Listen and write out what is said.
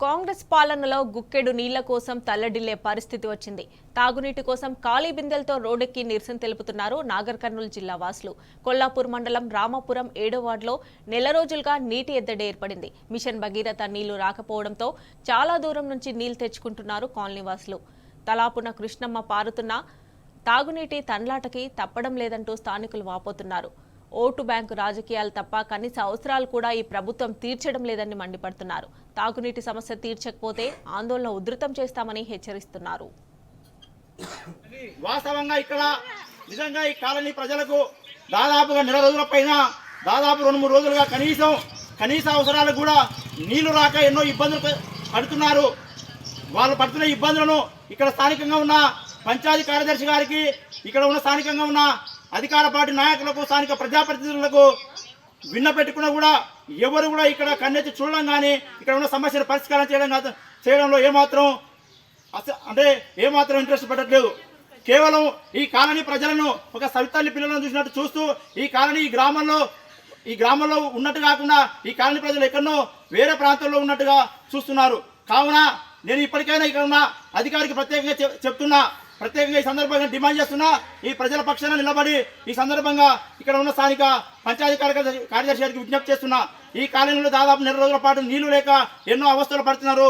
కాంగ్రెస్ పాలనలో గుక్కెడు నీళ్ల కోసం తల్లడిల్లే పరిస్థితి వచ్చింది. తాగునీటి కోసం ఖాళీ బిందెలతో రోడ్డెక్కి నిరసన తెలుపుతున్నారు నాగర్ కర్నూలు జిల్లా వాసులు. కొల్లాపూర్ మండలం రామాపురం 7వ వార్డులో నెల రోజులుగా నీటి ఎద్దడి ఏర్పడింది. మిషన్ భగీరథ నీళ్లు రాకపోవడంతో చాలా దూరం నుంచి నీళ్లు తెచ్చుకుంటున్నారు కాలనీవాసులు. తలాపున కృష్ణమ్మ పారుతున్నా తాగునీటి తండ్లాటకి తప్పడం లేదంటూ స్థానికులు వాపోతున్నారు. ఓటు బ్యాంకు రాజకీయాలు తప్ప కనీస అవసరాలు కూడా ఈ ప్రభుత్వం తీర్చడం లేదని మండిపడుతున్నారు. తాగునీటి సమస్య తీర్చకపోతే ఆందోళన ఉధృతం చేస్తామని హెచ్చరిస్తున్నారు. వాస్తవంగా ఇక్కడ నిజంగా ఈ కాలనీ ప్రజలకు దాదాపుగా నెల రోజుల పైన దాదాపు 2-3 రోజులుగా కనీస అవసరాలకు కూడా నీళ్లు రాక ఎన్నో ఇబ్బందులు పడుతున్నారు. వాళ్ళు పడుతున్న ఇబ్బందులను ఇక్కడ స్థానికంగా ఉన్న పంచాయతీ కార్యదర్శి గారికి, ఇక్కడ ఉన్న స్థానికంగా ఉన్న అధికార పార్టీ నాయకులకు, స్థానిక ప్రజాప్రతినిధులకు విన్నపెట్టుకున్నా కూడా ఎవరు కూడా ఇక్కడ కన్నెత్తి చూడడం కానీ ఇక్కడ ఉన్న సమస్యను పరిష్కారం చేయడంలో ఏమాత్రం ఇంట్రెస్ట్ పెట్టట్లేదు. కేవలం ఈ కాలనీ ప్రజలను ఒక సవితల్లి పిల్లలను చూసినట్టు చూస్తూ ఈ గ్రామంలో ఉన్నట్టు కాకుండా ఈ కాలనీ ప్రజలు ఎక్కడో వేరే ప్రాంతంలో ఉన్నట్టుగా చూస్తున్నారు. కావున నేను ఇప్పటికైనా ఇక్కడ ఉన్న అధికారికి ప్రత్యేకంగా ఈ సందర్భంగా డిమాండ్ చేస్తున్నా, ఈ ప్రజల పక్షాన నిలబడి ఈ సందర్భంగా ఇక్కడ ఉన్న స్థానిక పంచాయతీ కార్యదర్శి గారికి విజ్ఞప్తి చేస్తున్నా. ఈ కాలనీలో దాదాపు నెల రోజుల పాటు నీళ్లు లేక ఎన్నో అవస్థలు పడుతున్నారు.